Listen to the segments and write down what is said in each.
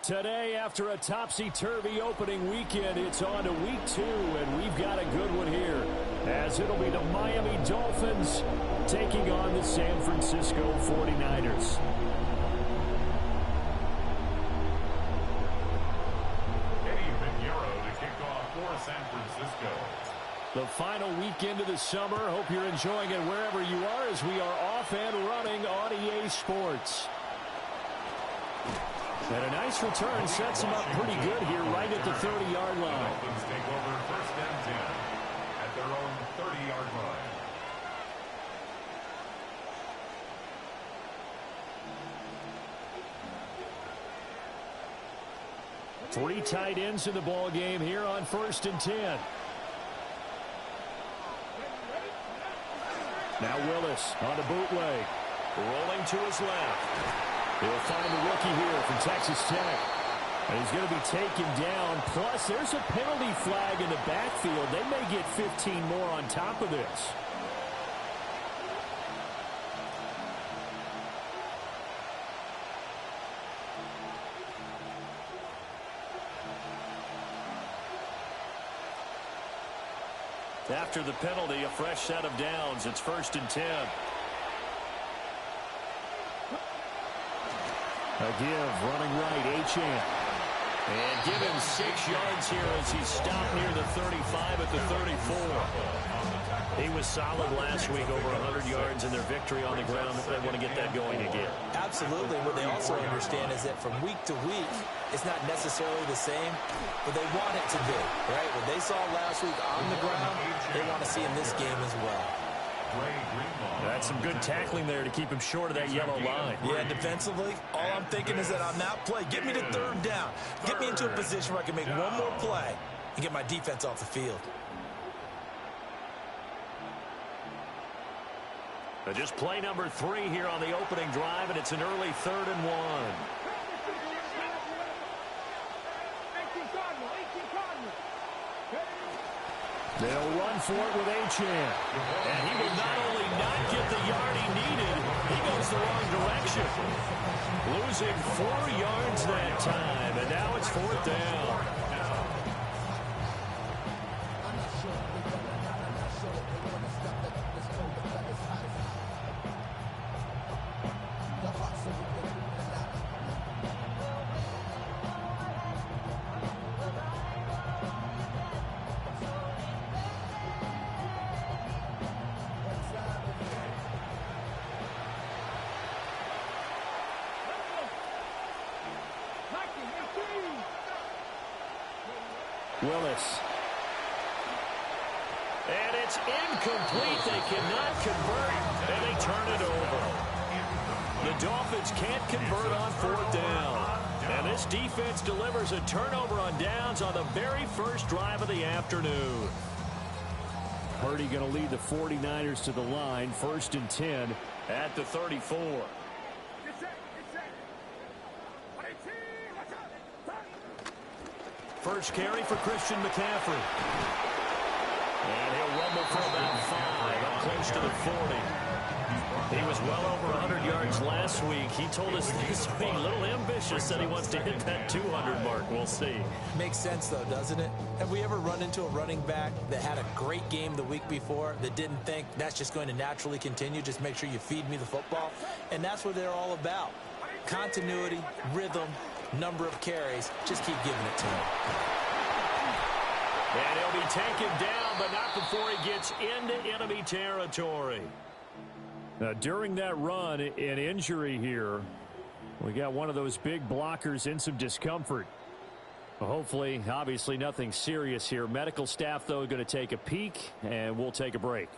Today, after a topsy-turvy opening weekend, it's on to week 2, and we've got a good one here, as it'll be the Miami Dolphins taking on the San Francisco 49ers. To kick off for San Francisco. The final weekend of the summer. Hope you're enjoying it wherever you are, as we are off and running on EA Sports. And a nice return sets them up pretty good here right at the 30-yard line. Dolphins take over first and 10 at their own 30-yard line. Three tight ends in the ball game here on first and 10. Now Willis on a bootleg. Rolling to his left. He'll find the rookie here from Texas Tech. And he's going to be taken down. Plus, there's a penalty flag in the backfield. They may get 15 more on top of this. After the penalty, a fresh set of downs. It's first and 10. A give, running right, Achane. And give him 6 yards here as he's stopped near the 35 at the 34. He was solid last week, over 100 yards in their victory on the ground. They want to get that going again. Absolutely. What they also understand is that from week to week, it's not necessarily the same, but they want it to be, right? What they saw last week on the ground, they want to see in this game as well. That's some good tackling there to keep him short of that yellow line. Yeah, defensively, all I'm thinking is that on that play, get me to third down. Get me into a position where I can make one more play and get my defense off the field. Just play number 3 here on the opening drive, and it's an early 3rd and 1. They'll run for it with Achane. And he will not only not get the yard he needed, he goes the wrong direction. Losing 4 yards that time, and now it's 4th down. Willis. And it's incomplete. They cannot convert, and they turn it over. The Dolphins can't convert on 4th down. And this defense delivers a turnover on downs on the very first drive of the afternoon. Purdy going to lead the 49ers to the line. 1st and 10 at the 34. First carry for Christian McCaffrey. And he'll rumble for about 5, up close to the 40. He was well over 100 yards last week. He told us this week, a little ambitious, that he wants to hit that 200 mark. We'll see. Makes sense, though, doesn't it? Have we ever run into a running back that had a great game the week before that didn't think that's just going to naturally continue? Just make sure you feed me the football. And that's what they're all about. Continuity, rhythm, number of carries. Just keep giving it to him. And he'll be taken down, but not before he gets into enemy territory. Now, during that run, an injury here. We got one of those big blockers in some discomfort. Well, hopefully, obviously, nothing serious here. Medical staff, though, going to take a peek, and we'll take a break.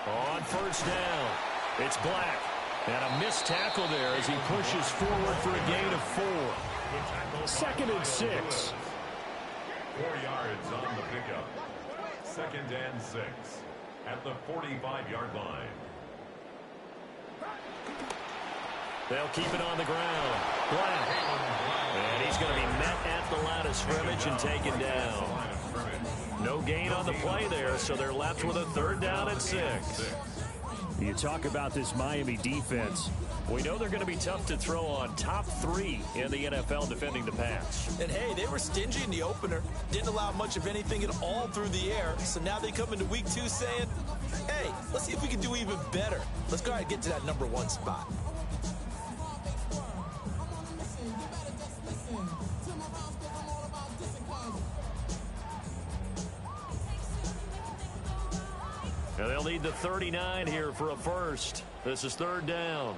On first down, it's Black. And a missed tackle there as he pushes forward for a gain of 4. 2nd and 6. 4 yards on the pickup. 2nd and 6 at the 45-yard line. They'll keep it on the ground. Black. And he's going to be met at at the line of scrimmage and taken down. No gain on the play there, so they're left with a 3rd down and 6. You talk about this Miami defense. We know they're going to be tough to throw on. Top 3 in the NFL defending the pass. And, hey, they were stingy in the opener. Didn't allow much of anything at all through the air. So now they come into week 2 saying, hey, let's see if we can do even better. Let's go ahead and get to that #1 spot. And they'll need the 39 here for a first. This is 3rd down.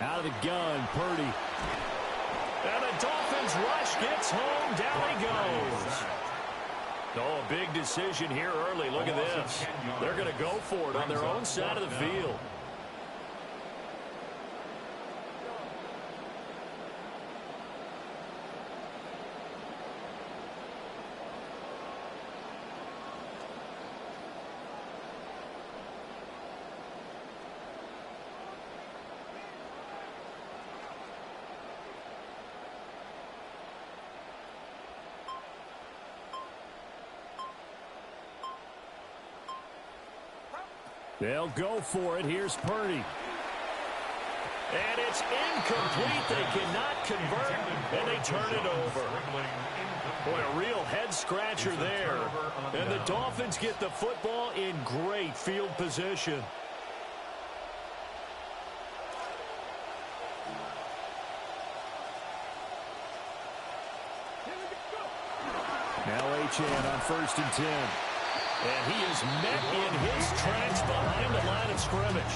Out of the gun, Purdy. And the Dolphins rush gets home. Down he goes. Oh, a big decision here early. Look at this. They're going to go for it on their own side of the field. They'll go for it. Here's Purdy. And it's incomplete. They cannot convert, and they turn it over. Boy, a real head-scratcher there. And the Dolphins get the football in great field position. Now Achane on 1st and 10. And he is met in his tracks behind the line of scrimmage.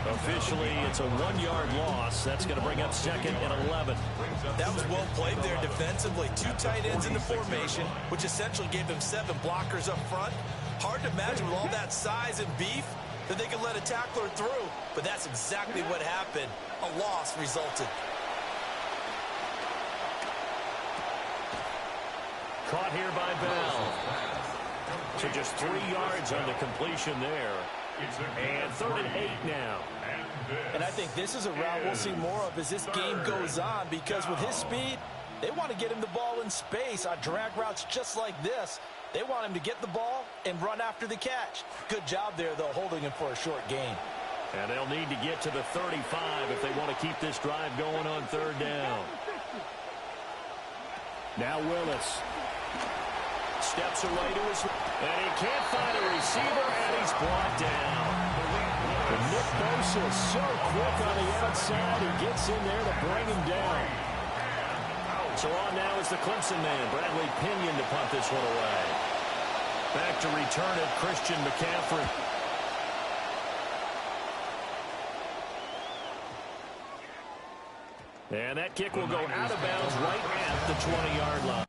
Officially, it's a 1-yard loss. That's going to bring up 2nd and 11. That was well played there defensively. 2 tight ends in the formation, which essentially gave them 7 blockers up front. Hard to imagine with all that size and beef that they could let a tackler through. But that's exactly what happened. A loss resulted. Caught here by Bell. So just 3 yards on the completion there. And 3rd and 8 now. And I think this is a route we'll see more of as this game goes on, because with his speed, they want to get him the ball in space on drag routes just like this. They want him to get the ball and run after the catch. Good job there, though, holding him for a short gain. And they'll need to get to the 35 if they want to keep this drive going on 3rd down. Now Willis. Steps away to his... And he can't find a receiver, and he's brought down. And Nick Bosa is so quick on the outside. He gets in there to bring him down. So on now is the Clemson man, Bradley Pinion, to punt this one away. Back to return it, Christian McCaffrey. And that kick will go out of bounds right at the 20-yard line.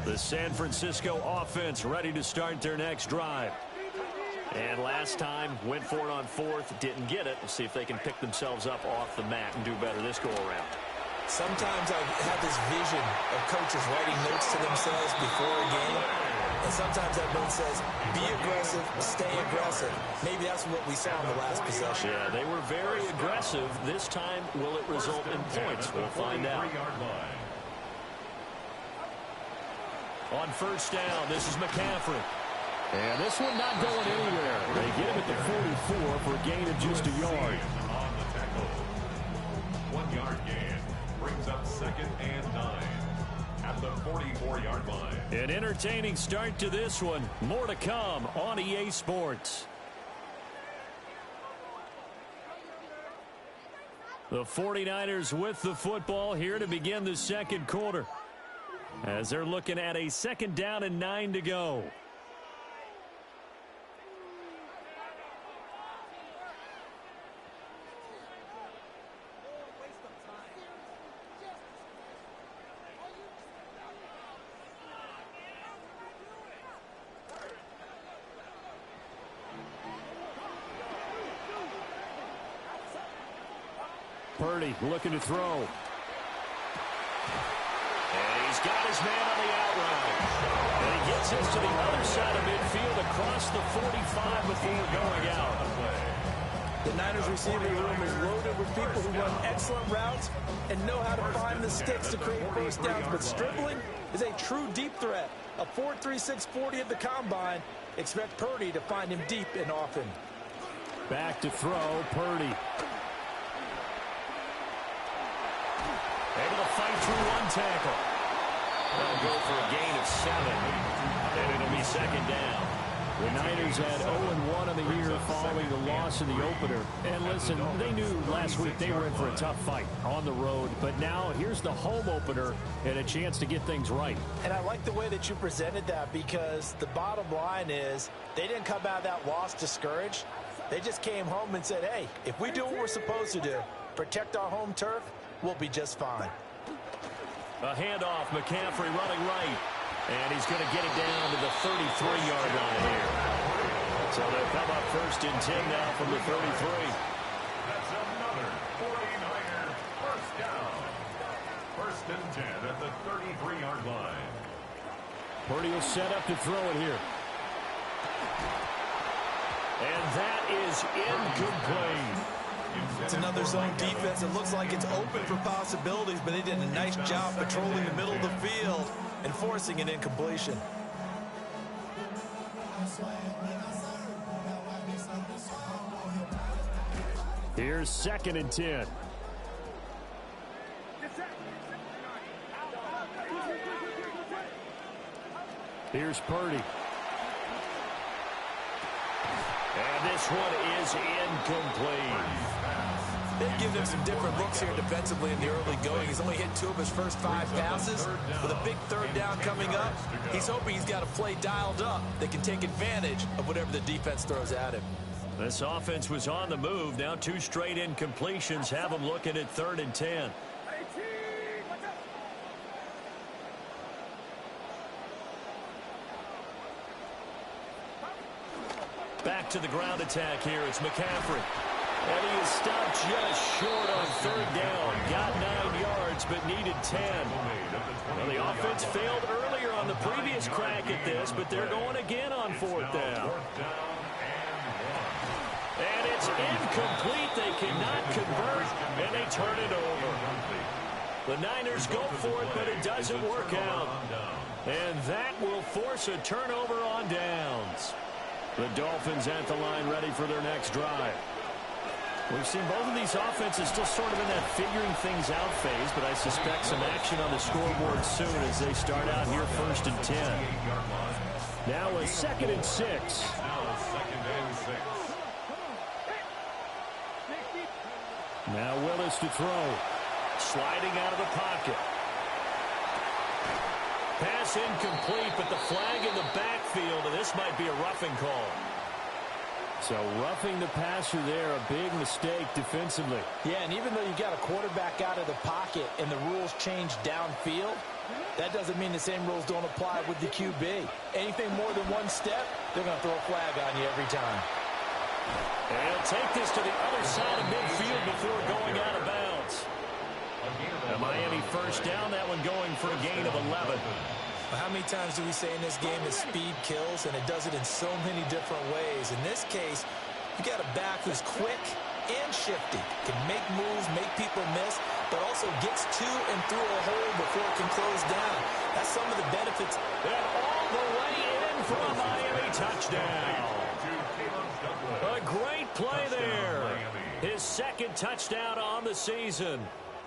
The San Francisco offense ready to start their next drive. And last time, went for it on 4th, didn't get it. We'll see if they can pick themselves up off the mat and do better this go-around. Sometimes I have this vision of coaches writing notes to themselves before a game. And sometimes that note says, be aggressive, stay aggressive. Maybe that's what we saw in the last possession. Yeah, they were very aggressive. This time, will it result in points? We'll find out. On 1st down, this is McCaffrey. And this one not going anywhere. They get him at the 44 for a gain of just a yard. On the tackle. 1-yard gain brings up 2nd and 9 at the the 44-yard line. An entertaining start to this one. More to come on EA Sports. The 49ers with the football here to begin the second quarter, as they're looking at a 2nd down and 9 to go. Purdy looking to throw. And he's got his man on the out route. And he gets us to the other side of midfield across the 45 before going out. The Niners receiving room is loaded with people who run excellent routes and know how to find the sticks to create first downs. But Stribling is a true deep threat. A 4.36 40 at the combine. Expect Purdy to find him deep and often. Back to throw, Purdy. Able to fight through one tackle. They'll go for a gain of 7. And it'll be 2nd down. The Niners had 0-1 on the year following the loss in the opener. And listen, they knew last week they were in for a tough fight on the road. But now here's the home opener and a chance to get things right. And I like the way that you presented that, because the bottom line is they didn't come out of that loss discouraged. They just came home and said, hey, if we do what we're supposed to do, protect our home turf, we'll be just fine. A handoff, McCaffrey running right. And he's going to get it down to the 33-yard line here. So they'll come up 1st and 10 now from the 33. That's another 49er first down. 1st and 10 at the 33-yard line. Purdy will set up to throw it here. And that is incomplete. It's another zone defense. It looks like it's open for possibilities, but they did a nice job patrolling the middle of the field and forcing an incompletion. Here's 2nd and 10. Here's Purdy. And this one is incomplete. They've given him some different looks here defensively in the early going. He's only hit 2 of his first 5 passes. With a big 3rd down coming up, he's hoping he's got a play dialed up that can take advantage of whatever the defense throws at him. This offense was on the move. Now 2 straight incompletions have them looking at 3rd and 10. Back to the ground attack here. It's McCaffrey. And he is stopped just short on 3rd down. Got 9 yards, but needed 10. Well, the offense failed earlier on the previous crack at this, but they're going again on 4th down. And it's incomplete. They cannot convert, and they turn it over. The Niners go for it, but it doesn't work out. And that will force a turnover on downs. The Dolphins at the line ready for their next drive. We've seen both of these offenses still sort of in that figuring things out phase, but I suspect some action on the scoreboard soon as they start out here 1st and 10. Now a 2nd and 6. Now Willis to throw. Sliding out of the pocket. Pass incomplete, but the flag in the backfield, and this might be a roughing call. So roughing the passer there, a big mistake defensively. Yeah, and even though you got a quarterback out of the pocket and the rules change downfield, that doesn't mean the same rules don't apply with the QB. Anything more than 1 step, they're going to throw a flag on you every time. And he'll take this to the other side of midfield before going out of bounds. A Miami 1st down, that one going for a gain of 11. How many times do we say in this game that speed kills, and it does it in so many different ways? In this case, you got a back who's quick and shifty, can make moves, make people miss, but also gets to and through a hole before it can close down. That's some of the benefits. And all the way in for a Miami touchdown. A great play there. His 2nd touchdown on the season.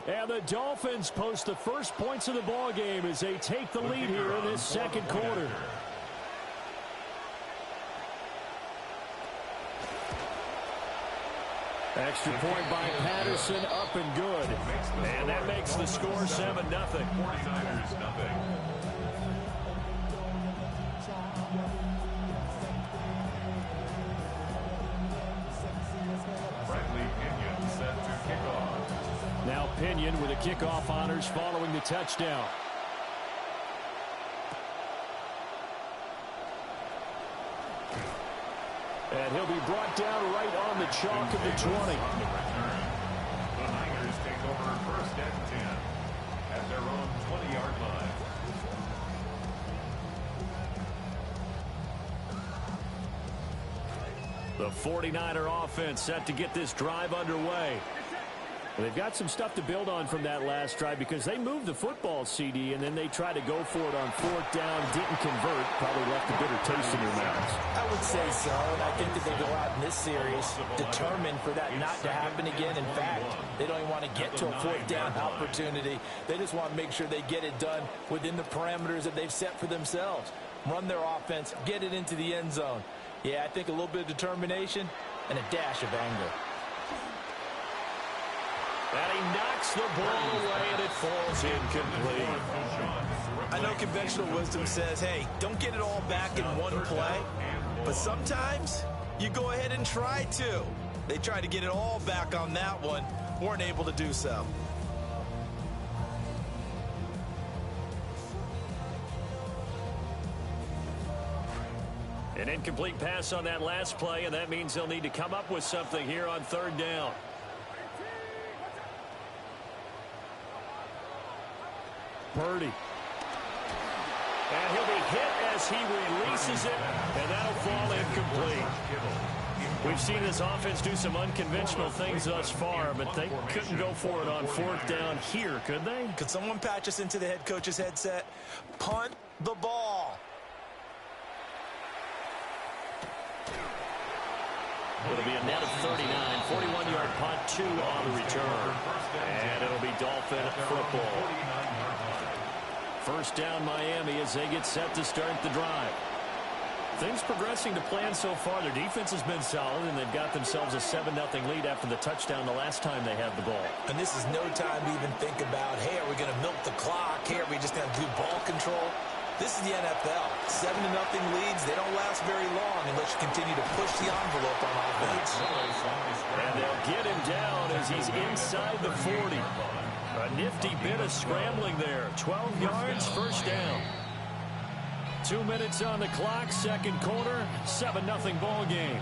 And the Dolphins post the first points of the ball game as they take the lead here in this second quarter. Extra point by Patterson, up and good. And that makes the score 7-0. 49ers nothing. Bradley Pinion set to kick off. Now Pinion with the kickoff honors following the touchdown. And he'll be brought down right on the chalk of the 20. On the return, the Niners take over first and 10 at their own 20-yard line. The 49er offense set to get this drive underway. Well, they've got some stuff to build on from that last drive because they moved the football, CD, and then they tried to go for it on fourth down, didn't convert, probably left a bitter taste in their mouths. I would say so, and I think that they go out in this series determined for that not to happen again. In fact, they don't even want to get to a fourth down opportunity. They just want to make sure they get it done within the parameters that they've set for themselves. Run their offense, get it into the end zone. Yeah, I think a little bit of determination and a dash of anger. And he knocks the ball away, and it falls incomplete. I know conventional wisdom says, hey, don't get it all back in one play. But sometimes you go ahead and try to. They tried to get it all back on that one. Weren't able to do so. An incomplete pass on that last play, and that means they'll need to come up with something here on third down. Purdy. And he'll be hit as he releases it, and that'll fall incomplete. We've seen this offense do some unconventional things thus far, but they couldn't go for it on fourth down here, could they? Could someone patch us into the head coach's headset? Punt the ball. It'll be a net of 39, 41-yard punt, 2 on the return. And it'll be Dolphin football. First down Miami as they get set to start the drive. Things progressing to plan so far. Their defense has been solid, and they've got themselves a 7-0 lead after the touchdown the last time they had the ball. And this is no time to even think about, hey, are we going to milk the clock? Hey, are we just going to do ball control? This is the NFL. 7-0 leads. They don't last very long unless you continue to push the envelope on offense. And they'll get him down as he's inside the 40. A nifty bit of scrambling there. 12 yards, first down. 2 minutes on the clock, second quarter, 7-0 ball game.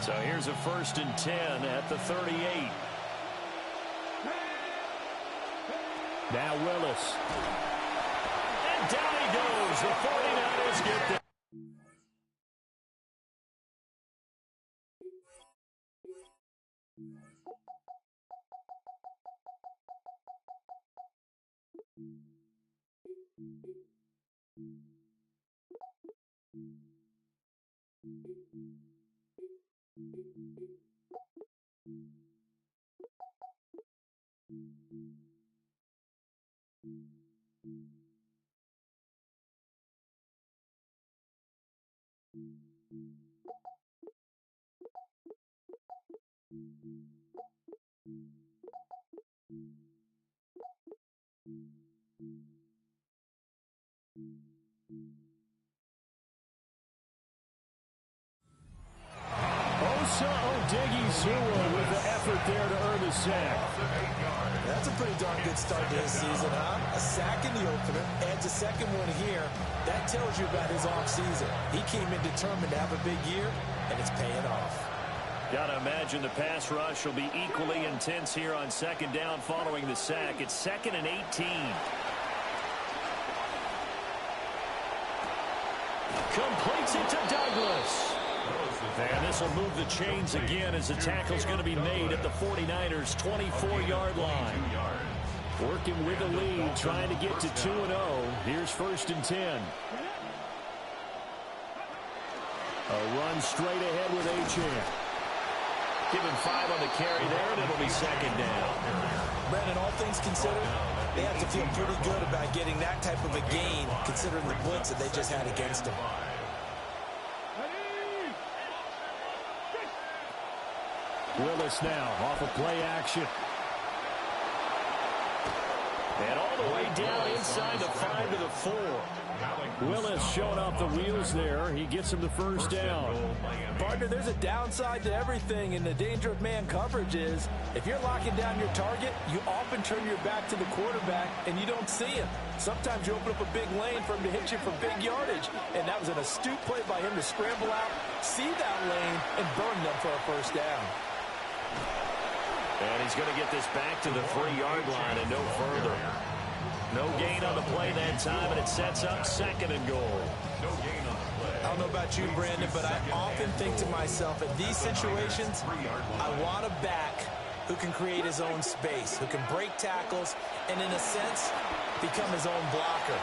So here's a 1st and 10 at the 38. Now Willis. And down he goes. The 49ers get there. With the effort there to earn the sack. That's a pretty darn good start to his season, huh? A sack in the opener, adds a second one here. That tells you about his offseason. He came in determined to have a big year, and it's paying off. Gotta imagine the pass rush will be equally intense here on second down following the sack. It's 2nd and 18. Completes it to Douglas. And this will move the chains again as the tackle's going to be made at the 49ers' 24-yard line. Working with the lead, trying to get to 2-0. Here's 1st and 10. A run straight ahead with Achane. Give him 5 on the carry there, and it'll be second down. Brandon, all things considered, they have to feel pretty good about getting that type of a gain, considering the blitz that they just had against them. Willis now off of play action. And all the way down inside the 5 to the 4. Willis showing off the wheels there. He gets him the first down. Partner, there's a downside to everything, and the danger of man coverage is if you're locking down your target, you often turn your back to the quarterback, and you don't see him. Sometimes you open up a big lane for him to hit you for big yardage, and that was an astute play by him to scramble out, see that lane, and burn them for a first down. And he's going to get this back to the 3-yard line and no further. No gain on the play that time, and it sets up second and goal. No gain on the play. I don't know about you, Brandon, but I often think to myself, in these situations, I want a back who can create his own space, who can break tackles, and in a sense, become his own blocker.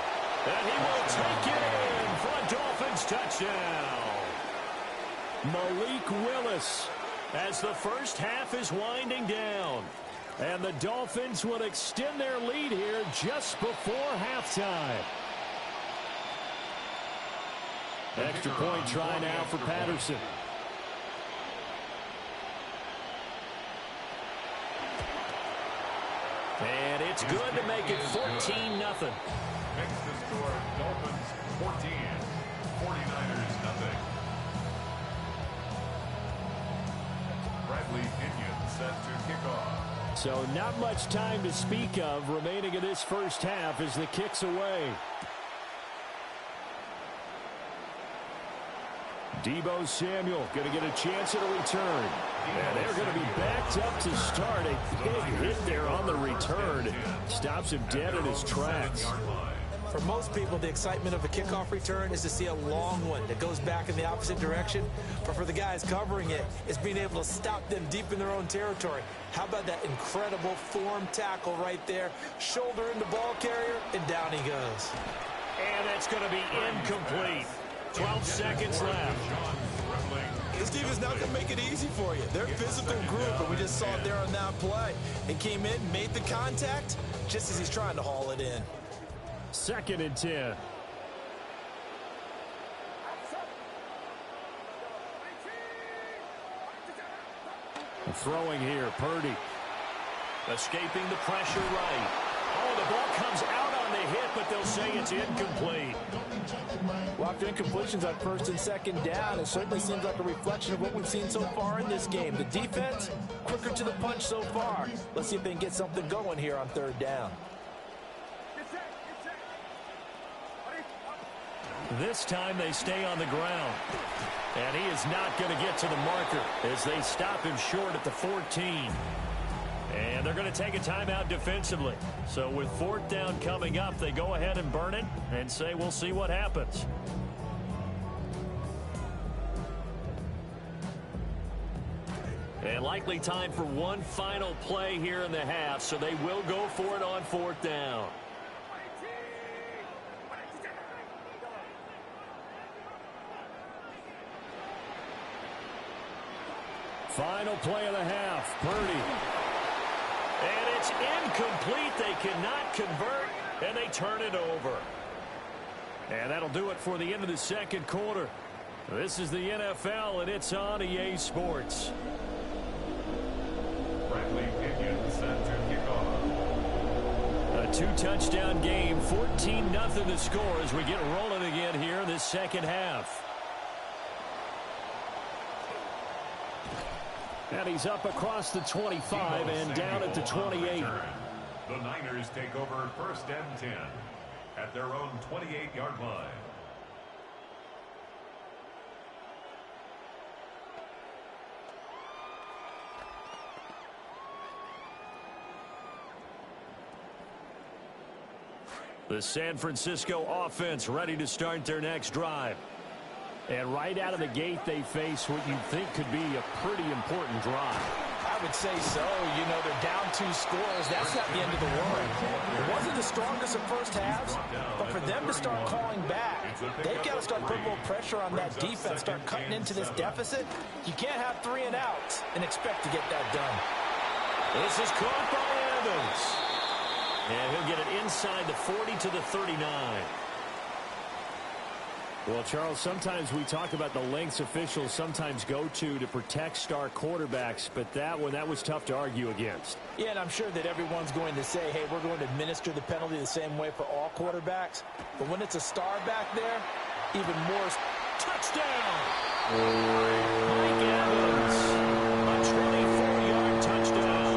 And he will take it in for a Dolphins touchdown. Malik Willis, as the first half is winding down. and the Dolphins will extend their lead here just before halftime. Extra point try now for Patterson. And it's good to make it 14-0. Makes the score Dolphins 14, 49ers nothing. Bradley Pinion set to kick off. So not much time to speak of remaining in this first half as the kick's away. Deebo Samuel going to get a chance at a return. And they're going to be backed up to start. A big hit there on the return. Stops him dead in his tracks. For most people, the excitement of a kickoff return is to see a long one that goes back in the opposite direction. But for the guys covering it, it's being able to stop them deep in their own territory. How about that incredible form tackle right there? Shoulder in the ball carrier, and down he goes. And it's going to be incomplete. 12 seconds left. This team is not going to make it easy for you. They're a physical group, and we just saw it there on that play. It came in, made the contact, just as he's trying to haul it in. 2nd and 10. Throwing here, Purdy. Escaping the pressure right. Oh, the ball comes out on the hit, but they'll say it's incomplete. Well, after incompletions on 1st and 2nd down, it certainly seems like a reflection of what we've seen so far in this game. The defense, quicker to the punch so far. Let's see if they can get something going here on 3rd down. This time they stay on the ground. And he is not going to get to the marker as they stop him short at the 14. And they're going to take a timeout defensively. So with 4th down coming up, they go ahead and burn it and say we'll see what happens. And likely time for one final play here in the half, so they will go for it on 4th down. Final play of the half, Purdy. And it's incomplete. They cannot convert, and they turn it over. And that'll do it for the end of the 2nd quarter. This is the NFL, and it's on EA Sports. Bradley Pinion set to kick off. A 2-touchdown game, 14-0 the score as we get rolling again here in this 2nd half. And he's up across the 25 and down at the 28. The Niners take over 1st and 10 at their own 28-yard line. The San Francisco offense ready to start their next drive. And right out of the gate, they face what you think could be a pretty important drive. I would say so. You know, they're down 2 scores. That's not the end of the world. It wasn't the strongest of first halves, but for them to start calling back, they've got to start putting more pressure on that defense, start cutting into this deficit. You can't have 3 and outs and expect to get that done. This is caught by Evans. And he'll get it inside the 40 to the 39. Well, Charles, sometimes we talk about the lengths officials sometimes go to protect star quarterbacks, but that was tough to argue against. Yeah, and I'm sure that everyone's going to say, hey, we're going to administer the penalty the same way for all quarterbacks. But when it's a star back there, even more. Touchdown! Mike Evans, a 24-yard touchdown.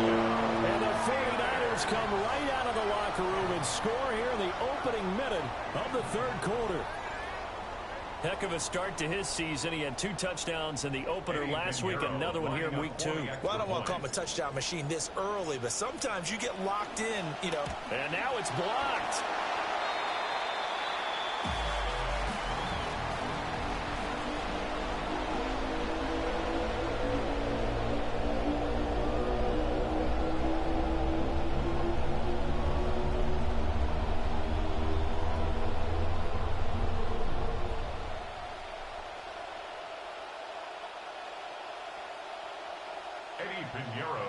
And the 49ers come right out of the locker room and score here in the opening minute of the third quarter. Heck of a start to his season. He had 2 touchdowns in the opener last week, another one here in week 2. Well, I don't want to call him a touchdown machine this early, but sometimes you get locked in, you know. And now it's blocked.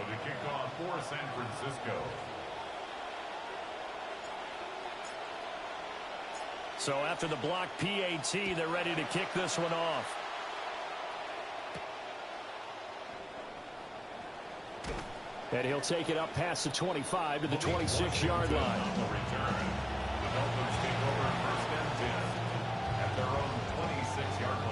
To kick off for San Francisco. So after the block PAT, they're ready to kick this one off. And he'll take it up past the 25 to the 26-yard line. The return. The Dolphins take over first and 10 at their own 26-yard line.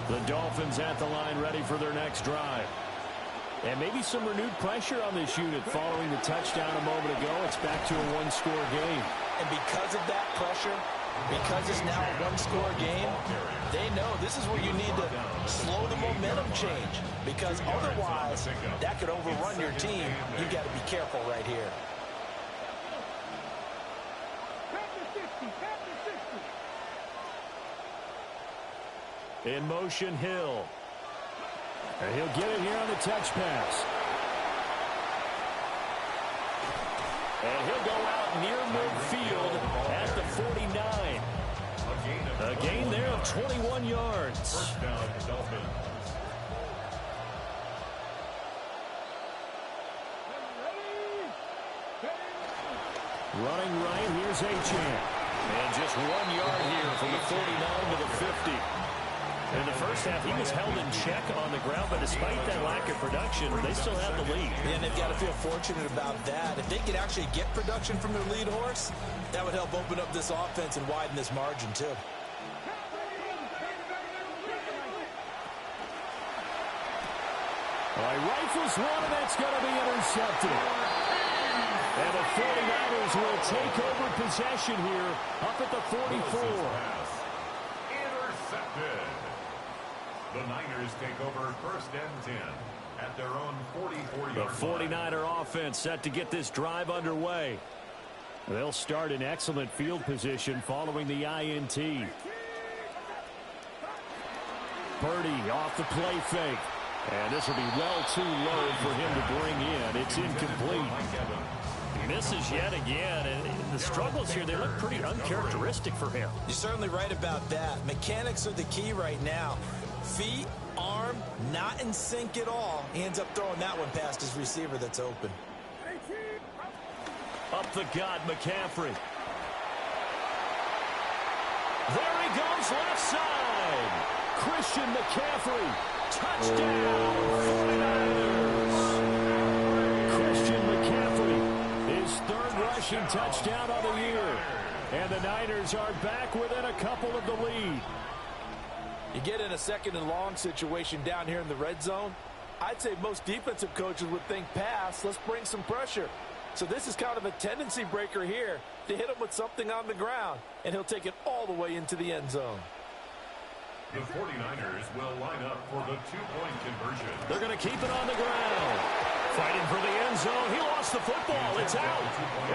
The Dolphins at the line ready for their next drive. And maybe some renewed pressure on this unit following the touchdown a moment ago. It's back to a 1-score game. And because of that pressure, because it's now a 1-score game, they know this is where you need to slow the momentum change. Because otherwise, that could overrun your team. You've got to be careful right here. In motion, Hill. And he'll get it here on the touch pass. And he'll go out near midfield at the 49. A gain there of 21 yards. First down, Dolphins. Running right, here's Achane. And just 1 yard here from the 49 to the 50. In the first half, he was held in check on the ground, but despite that lack of production, they still have the lead. And they've got to feel fortunate about that. If they could actually get production from their lead horse, that would help open up this offense and widen this margin, too. All right, rifles one, and that's going to be intercepted. And the 49ers will take over possession here up at the 44. Intercepted. The Niners take over first and 10 at their own 44-yard line. The 49er offense set to get this drive underway. They'll start in excellent field position following the INT. Purdy off the play fake. And this will be well too low for him to bring in. It's incomplete. Misses yet again, and the struggles here, they look pretty uncharacteristic for him. You're certainly right about that. Mechanics are the key right now. Feet, arm, not in sync at all. He ends up throwing that one past his receiver that's open. Up the gut, McCaffrey. There he goes, left side. Christian McCaffrey. Touchdown, 49ers. Christian McCaffrey, his third rushing touchdown of the year. And the Niners are back within a couple of the lead. You get in a second and long situation down here in the red zone, I'd say most defensive coaches would think pass, let's bring some pressure. So this is kind of a tendency breaker here to hit him with something on the ground, and he'll take it all the way into the end zone. The 49ers will line up for the two-point conversion. They're going to keep it on the ground. Fighting for the end zone. He lost the football. It's out.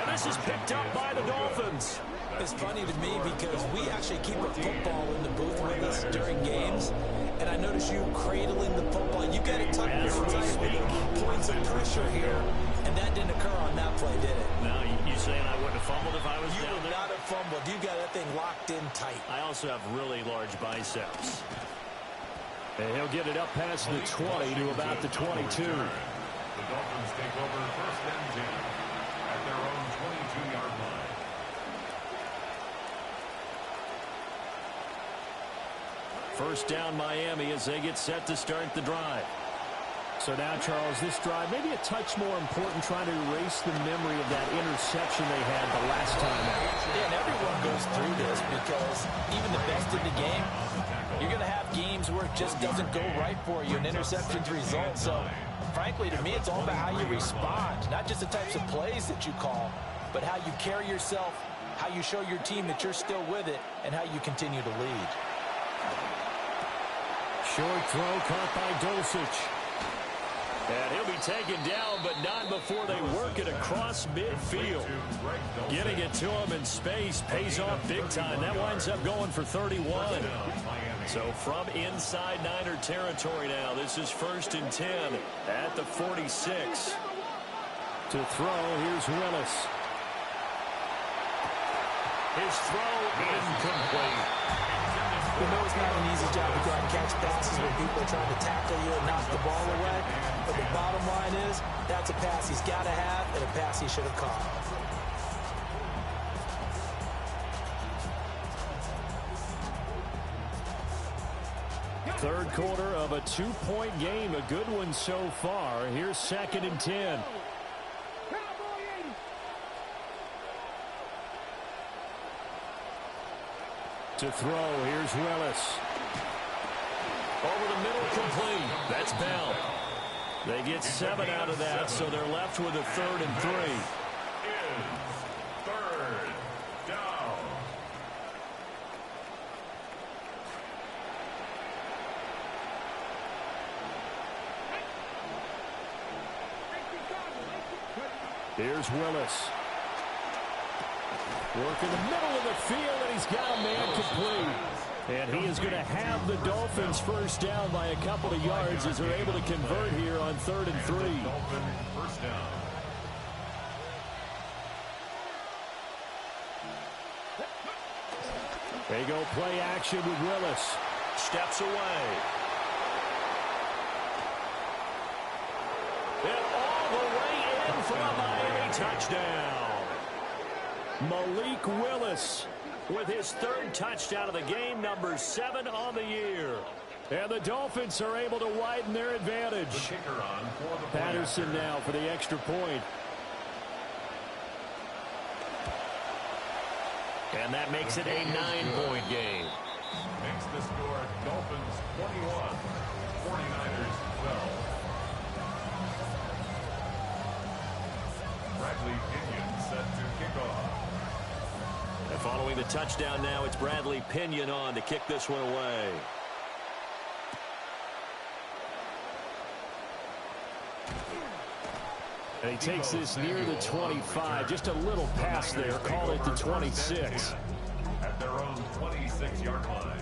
And this is picked up by the Dolphins. It's funny to me because we actually keep a football in the booth with us during games, and I notice you cradling the football. You got it tucked real tight with the points of pressure here, and that didn't occur on that play, did it? No, you saying I wouldn't have fumbled if I was You down would there? not have fumbled. You got that thing locked in tight. I also have really large biceps. And he'll get it up past the 20 to about the 22. The Dolphins take over first and 10 at their own 22-yard line. First down Miami as they get set to start the drive. So now, Charles, this drive maybe a touch more important, trying to erase the memory of that interception they had the last time out. Yeah, and everyone goes through this because even the best in the game, you're going to have games where it just doesn't go right for you, and interceptions result. So, frankly, to me, it's all about how you respond, not just the types of plays that you call, but how you carry yourself, how you show your team that you're still with it, and how you continue to lead. Short throw caught by Dulcich. And he'll be taken down, but not before they work it across midfield. Getting it to him in space pays off big time. That winds up going for 31. So from inside Niner territory now, this is first and 10 at the 46. To throw, here's Willis. His throw incomplete. You know it's not an easy job to go out and catch passes when people are trying to tackle you and knock the ball away. But the bottom line is, that's a pass he's got to have and a pass he should have caught. Third quarter of a 2-point game, a good one so far. Here's second and 10. To throw, here's Willis. Over the middle, complete. That's Bell. They get 7 out of that, so they're left with a 3rd and 3. Third down. Here's Willis. Work in the middle of the field, and he's got a man complete. And he is going to have the Dolphins first down by a couple of yards as they're able to convert here on 3rd and 3. Dolphin first down. They go play action with Willis. Steps away. And all the way in for a Miami touchdown. Malik Willis With his 3rd touchdown of the game, number 7 on the year. And the Dolphins are able to widen their advantage. The kicker on for the Patterson now for the extra point. And that makes it a 9-point game. Makes the score Dolphins 21, 49ers 12. Bradley Pinion set to kick off. And following the touchdown now, it's Bradley Pinion on to kick this one away. And he takes this near the 25. Just a little pass there. Call it the 26. At their own 26-yard line.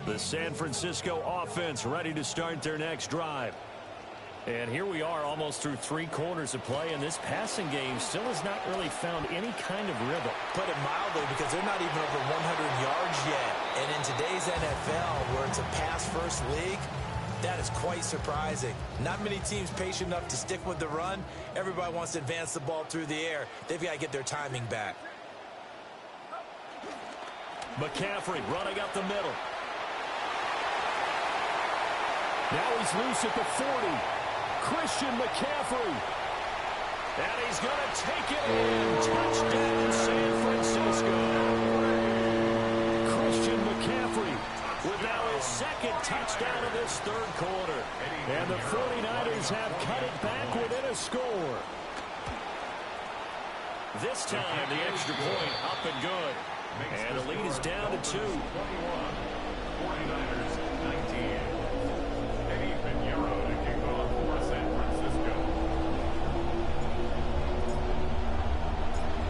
The San Francisco offense ready to start their next drive. And here we are almost through 3 quarters of play, and this passing game still has not really found any kind of rhythm. Put it mildly, because they're not even over 100 yards yet. And in today's NFL, where it's a pass-first league, that is quite surprising. Not many teams patient enough to stick with the run. Everybody wants to advance the ball through the air. They've got to get their timing back. McCaffrey running up the middle. Now he's loose at the 40. Christian McCaffrey. And he's going to take it in. Touchdown, San Francisco. Christian McCaffrey with now his 2nd touchdown of this 3rd quarter. And the 49ers have cut it back within a score. This time, the extra point up and good. And the lead is down to 2. 49ers 19. Eddie Pinheiro to kick off for San Francisco.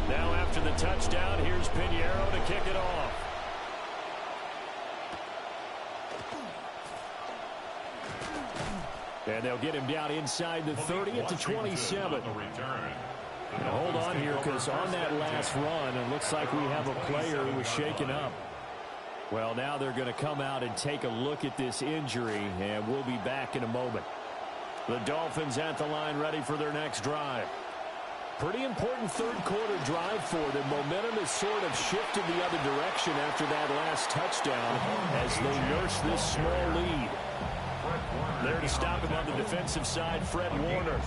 Now after the touchdown, here's Pinheiro to kick it off. And they'll get him down inside the 30 at the 27. Now hold on here, because on that last run, it looks like we have a player who was shaken up. Well, now they're going to come out and take a look at this injury, and we'll be back in a moment. The Dolphins at the line, ready for their next drive. Pretty important third-quarter drive for them. Momentum has sort of shifted the other direction after that last touchdown as they nurse this small lead. There to stop him on the defensive side, Fred Warner.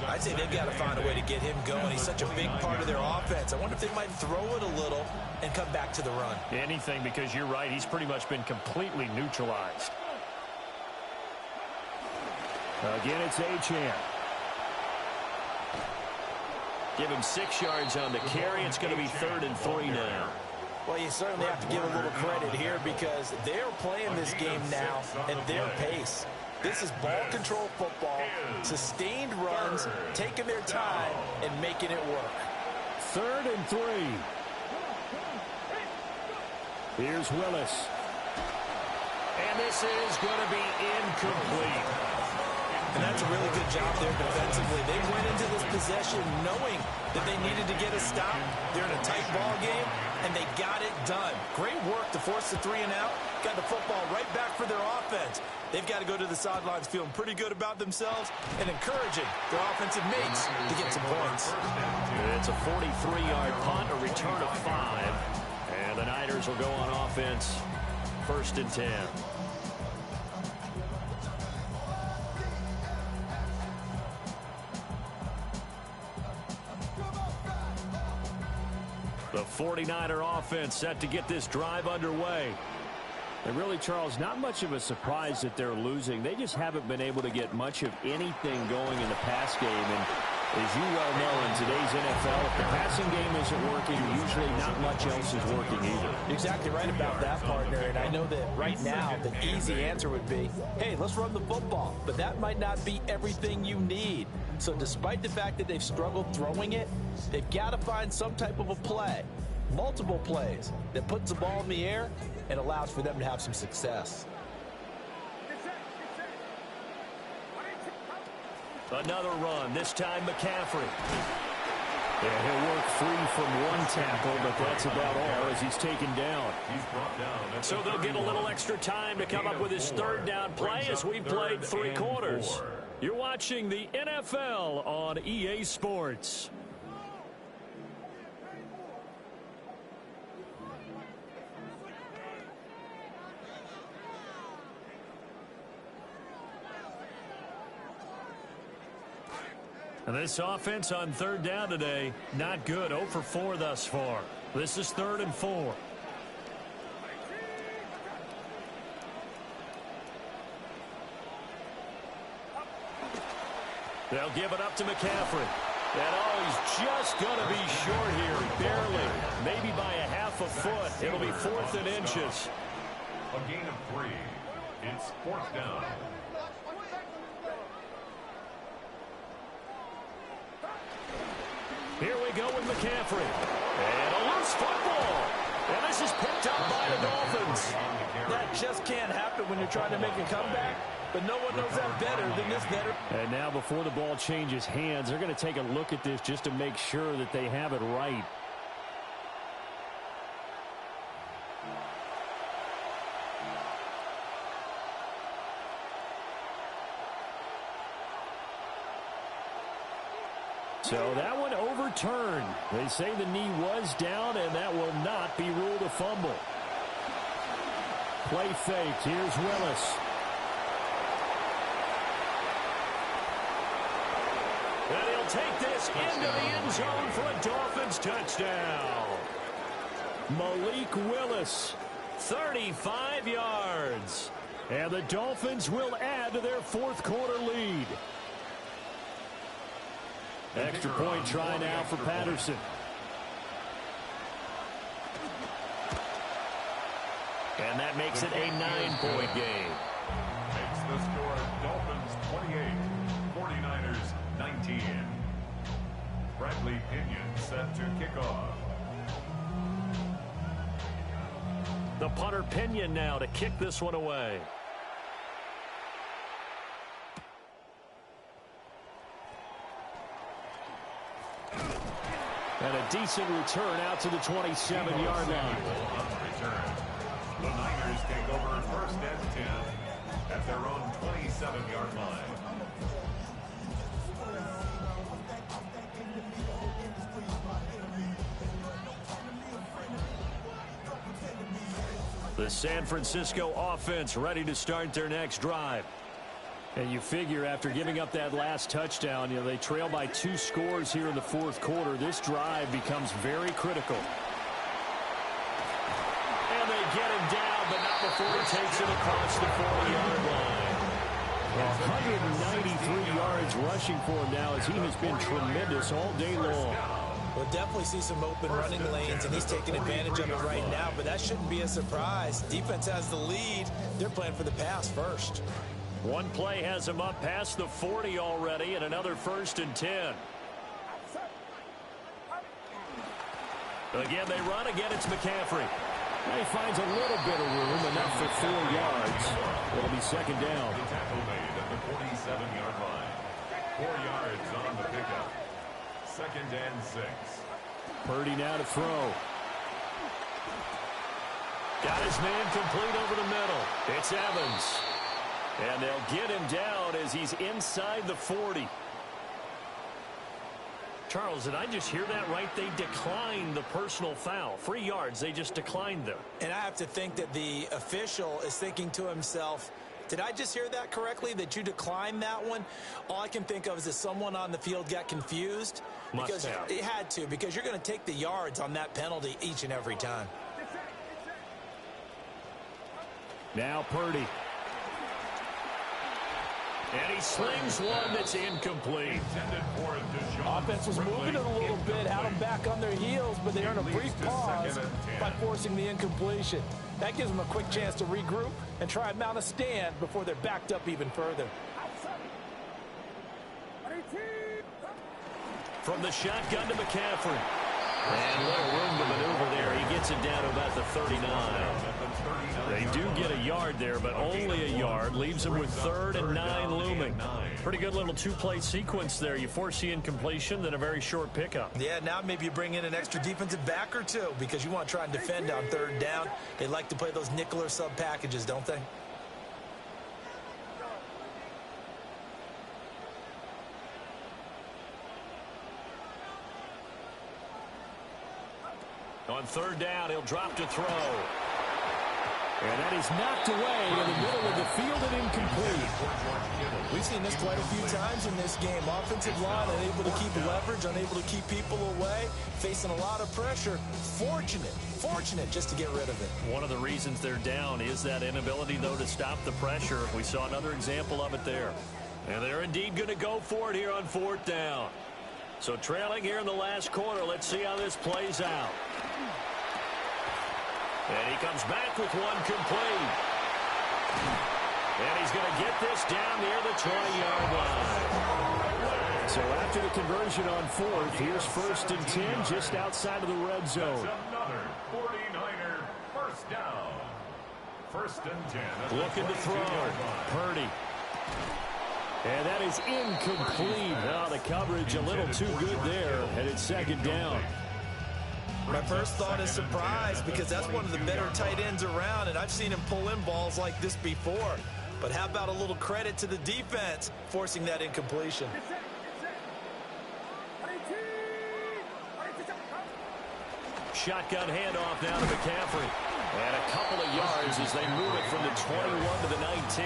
I'd say they've got to find a way to get him going. He's such a big part of their offense. I wonder if they might throw it a little and come back to the run. Anything, because you're right. He's pretty much been completely neutralized. Again, it's Achane. Give him 6 yards on the carry. It's going to be 3rd and 3 now. Well, you certainly have to give a little credit here because they're playing this game now at their pace. This is ball control football, sustained runs, taking their time, and making it work. 3rd and 3. Here's Willis. And this is going to be incomplete. And that's a really good job there defensively. They went into this possession knowing that they needed to get a stop. They're in a tight ball game, and they got it done. Great work to force the 3 and out. Got the football right back for their offense. They've got to go to the sidelines feeling pretty good about themselves and encouraging their offensive mates to get some points. It's a 43-yard punt, a return of 5. And the Niners will go on offense, 1st and 10. The 49er offense set to get this drive underway. And really, Charles, not much of a surprise that they're losing. They just haven't been able to get much of anything going in the pass game. And as you well know, in today's NFL, if the passing game isn't working, usually not much else is working either. Exactly right about that, partner. And I know that right now the easy answer would be, hey, let's run the football. But that might not be everything you need. So despite the fact that they've struggled throwing it, they've got to find some type of a play, multiple plays, that puts the ball in the air and allows for them to have some success. Another run, this time McCaffrey. Yeah, he'll work free from one tackle, but that's about all as he's taken down. So they'll get a little extra time to come up with his 3rd down play as we played 3 quarters. You're watching the NFL on EA Sports. And this offense on 3rd down today, not good. 0 for 4 thus far. This is 3rd and 4. They'll give it up to McCaffrey. And he's just going to be short here, barely. Maybe by a half a foot. It'll be 4th and inches. A gain of 3. It's 4th down. Here we go with McCaffrey. And a loose football. And this is picked up by the Dolphins. That just can't happen when you're trying to make a comeback, but no one knows that better than this veteran. And now before the ball changes hands, they're going to take a look at this just to make sure that they have it right. So that one overturned. They say the knee was down, and that will not be ruled a fumble. Play fake. Here's Willis. And he'll take this into the end zone for a Dolphins touchdown. Malik Willis, 35 yards. and the Dolphins will add to their 4th quarter lead. Extra point try now for Patterson. And that makes it a 9-point game. Makes the score Dolphins 28, 49ers 19. Bradley Pinion set to kick off. The punter Pinion now to kick this one away. And a decent return out to the 27-yard line. The Niners take over first and 10 at their own 27-yard line. The San Francisco offense ready to start their next drive. And you figure after giving up that last touchdown, they trail by 2 scores here in the fourth quarter. This drive becomes very critical. And they get him down, but not before he takes it across the 40-yard line. 193 yards rushing for him now as he has been tremendous all day long. We'll definitely see some open running lanes, and he's taking advantage of it right now, but that shouldn't be a surprise. Defense has the lead. They're playing for the pass first. One play has him up past the 40 already, and another 1st and 10. Again, they run. Again, it's McCaffrey. He finds a little bit of room, enough for 4 yards. It'll be second down. The tackle made at the 47-yard line. 4 yards on the pickup. 2nd and 6. Purdy now to throw. Got his man complete over the middle. It's Evans. And they'll get him down as he's inside the 40. Charles, did I just hear that right? They declined the personal foul. 3 yards, they just declined them. And I have to think that the official is thinking to himself, did I just hear that correctly, that you declined that one? All I can think of is that someone on the field got confused. Must have. It had to, because you're going to take the yards on that penalty each and every time. Now Purdy. And he slings one that's incomplete. Offense was moving it a little bit, had them back on their heels, but they earned a brief pause by forcing the incompletion. That gives them a quick chance to regroup and try and mount a stand before they're backed up even further. From the shotgun to McCaffrey. And little room to maneuver there. He gets it down to about the 39. They do get a yard there, but only a yard. Leaves them with 3rd and 9 looming. Pretty good little 2-play sequence there. You force the incompletion, then a very short pickup. Yeah, now maybe you bring in an extra defensive back or two because you want to try and defend on 3rd down. They like to play those nickel or sub packages, don't they? On 3rd down, he'll drop to throw. And that is knocked away in the middle of the field and incomplete. We've seen this quite a few times in this game. Offensive line unable to keep leverage, unable to keep people away, facing a lot of pressure. Fortunate just to get rid of it. One of the reasons they're down is that inability, though, to stop the pressure. We saw another example of it there. And they're indeed going to go for it here on 4th down. So trailing here in the last quarter, let's see how this plays out. And he comes back with one complete. And he's going to get this down near the 20-yard line. So after the conversion on 4th, here's 1st and 10 just outside of the red zone. Another 49er first down. 1st and 10. Looking to throw. Purdy. And that is incomplete. Now the coverage a little too good there, and it's 2nd down. My first thought is surprise because that's one of the better tight ends around, and I've seen him pull in balls like this before. But how about a little credit to the defense forcing that incompletion? Shotgun handoff now to McCaffrey. And a couple of yards as they move it from the 21 to the 19.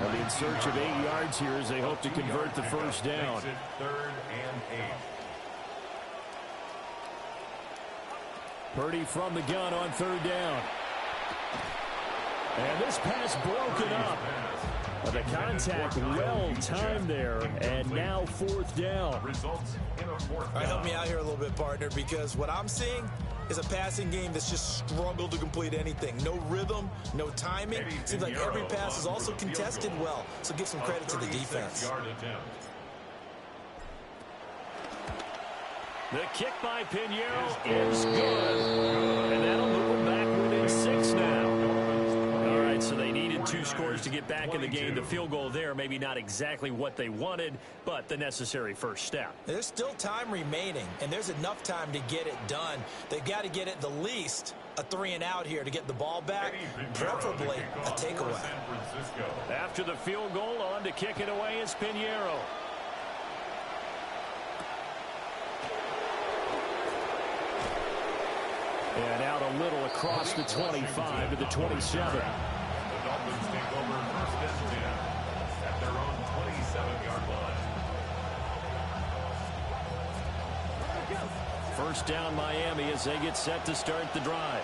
And in search of 8 yards here as they hope to convert the first down. 3rd and 8. Purdy from the gun on 3rd down. And this pass broken up. The contact well-timed there, and now 4th down. Results in a 4th down. All right, help me out here a little bit, partner, because what I'm seeing is a passing game that's just struggled to complete anything. No rhythm, no timing. Seems like every pass is also contested well, so give some credit to the defense. The kick by Pinheiro is good. And that'll move them back within 6 now. All right, so they needed 2 scores to get back in the game. The field goal there, maybe not exactly what they wanted, but the necessary first step. There's still time remaining, and there's enough time to get it done. They've got to get it the least a 3-and-out here to get the ball back, preferably a takeaway. After the field goal, on to kick it away is Pinheiro. And out a little across the 25 to the 27. The Dolphins take over first and 10 at their own 27-yard line. First down Miami as they get set to start the drive.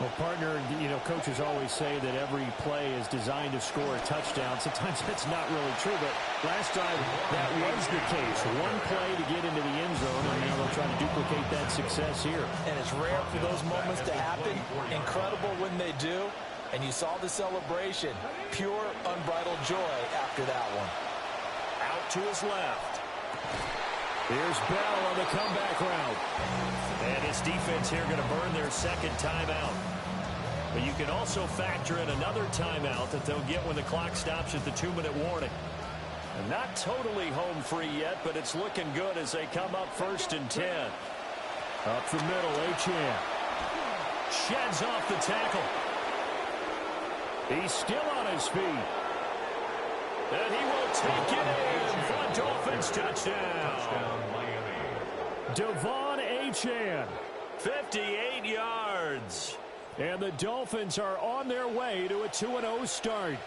Well, partner, you know, coaches always say that every play is designed to score a touchdown. Sometimes that's not really true, but last time that was the case. One play to get into the end zone, and now they'll try to duplicate that success here. And it's rare for those moments to happen. Incredible when they do. And you saw the celebration. Pure, unbridled joy after that one. Out to his left. Here's Bell on the comeback route. And his defense here going to burn their second timeout. But you can also factor in another timeout that they'll get when the clock stops at the 2-minute warning. And not totally home free yet, but it's looking good as they come up first and 10. Up the middle, Achane. Sheds off the tackle. He's still on his feet. And he will take it in for a Dolphins touchdown. Devon Achane. 58 yards. And the Dolphins are on their way to a 2-0 start.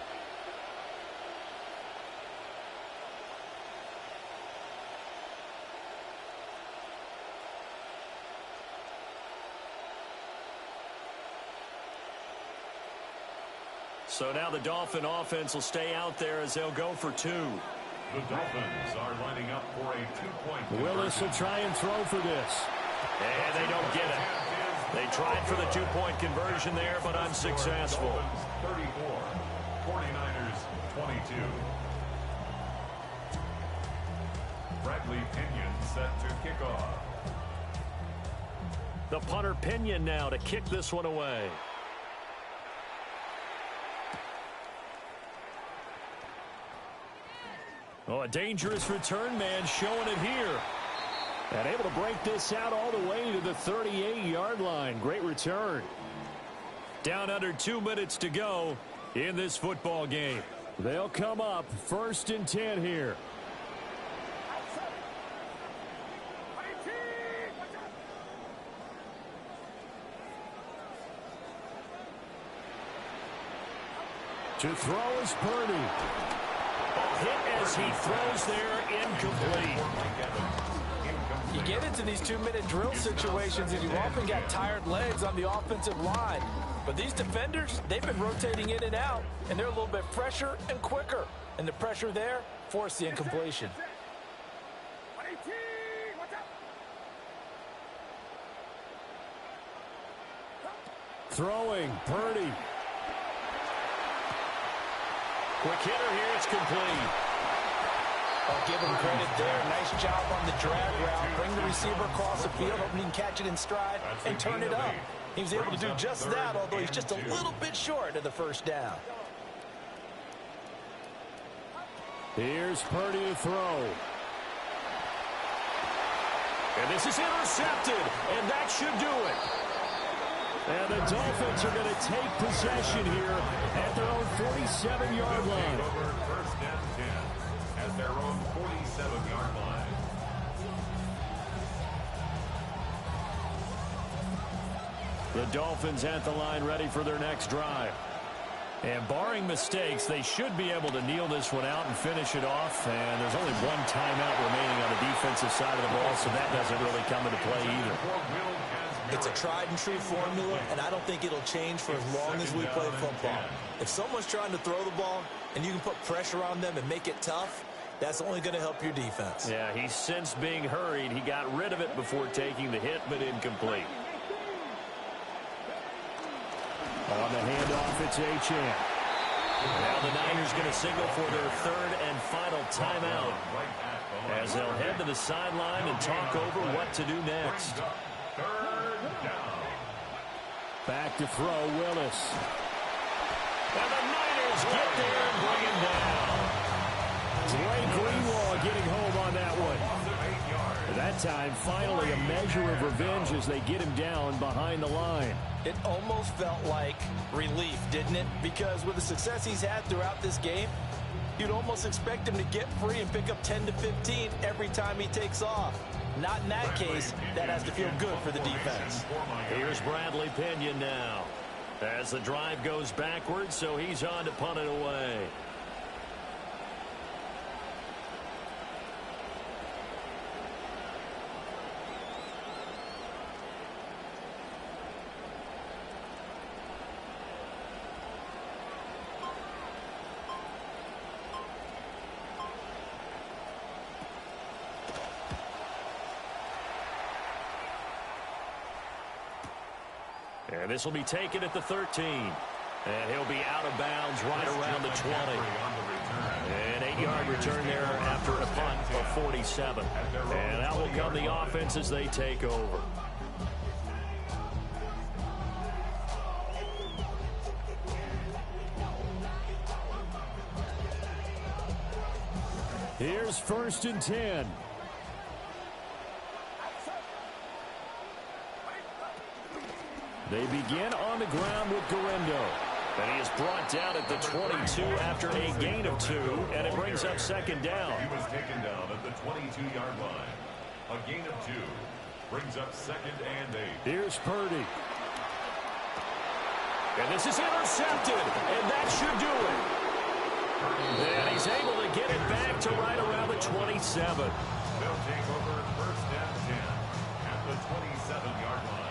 So now the Dolphin offense will stay out there as they'll go for 2. The Dolphins are lining up for a 2-point Willis will try and throw for this. And they don't get it. They tried for the 2-point conversion there, but unsuccessful. 34, 49ers 22. Bradley Pinion set to kick off. The punter Pinion now to kick this one away. Oh, a dangerous return man showing it here. And able to break this out all the way to the 38-yard line. Great return. Down under 2 minutes to go in this football game. They'll come up first and 10 here. To throw is Purdy. Hit as he throws there, incomplete. You get into these 2-minute drill situations and you often got tired legs on the offensive line. But these defenders, they've been rotating in and out, and they're a little bit fresher and quicker. And the pressure there forced the incompletion. Throwing, Purdy. Quick hitter here, it's complete. I'll give him credit there. Nice job on the drag route. Bring the receiver across the field, hoping he can catch it in stride and turn it up. He was able to do just that, although he's just a little bit short of the first down. Here's Purdy to throw. And this is intercepted, and that should do it. And the Dolphins are going to take possession here at their own 47-yard line. First and 10 at their own 47-yard line. The Dolphins at the line ready for their next drive. And barring mistakes, they should be able to kneel this one out and finish it off. And there's only one timeout remaining on the defensive side of the ball, so that doesn't really come into play either. It's a tried-and-true formula, and I don't think it'll change for as long as we play football. If someone's trying to throw the ball and you can put pressure on them and make it tough, that's only going to help your defense. Yeah, he's since being hurried. He got rid of it before taking the hit, but incomplete. On the handoff, it's Achane. Now the Niners going to signal for their third and final timeout as they'll head to the sideline and talk over what to do next. Back to throw, Willis. And the Niners get there and bring him down. Drake Greenlaw getting home on that one. That time, finally, a measure of revenge as they get him down behind the line. It almost felt like relief, didn't it? Because with the success he's had throughout this game, you'd almost expect him to get free and pick up 10 to 15 every time he takes off. Not in that case. That has to feel good for the defense. Here's Bradley Pinion now as the drive goes backwards, so he's on to punt it away. And this will be taken at the 13. And he'll be out of bounds right around the 20. An 8-yard return there after a punt of 47. And out will come the offense as they take over. Here's 1st and 10. They begin on the ground with Guerendo. And he is brought down at the 22 after a gain of 2, and it brings up 2nd down. He was taken down at the 22-yard line. A gain of 2 brings up 2nd and 8. Here's Purdy. And this is intercepted, and that should do it. And he's able to get it back to right around the 27. They'll take over 1st and 10 at the 27-yard line.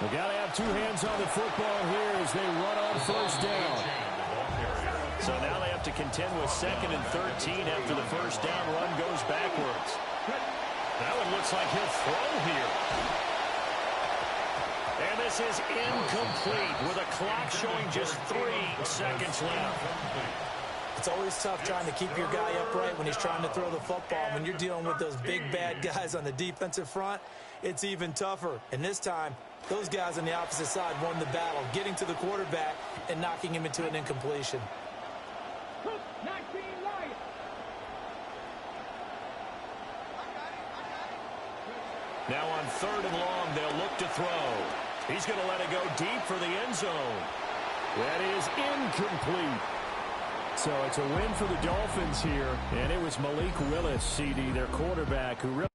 They got to have 2 hands on the football here as they run on 1st down. So now they have to contend with 2nd and 13 after the 1st down run goes backwards. That one looks like he'll throw here. And this is incomplete with a clock showing just 3 seconds left. It's always tough trying to keep your guy upright when he's trying to throw the football. When you're dealing with those big, bad guys on the defensive front, it's even tougher. And this time, those guys on the opposite side won the battle, getting to the quarterback and knocking him into an incompletion. Now on 3rd and long, they'll look to throw. He's going to let it go deep for the end zone. That is incomplete. So it's a win for the Dolphins here, and it was Malik Willis, CD, their quarterback, who really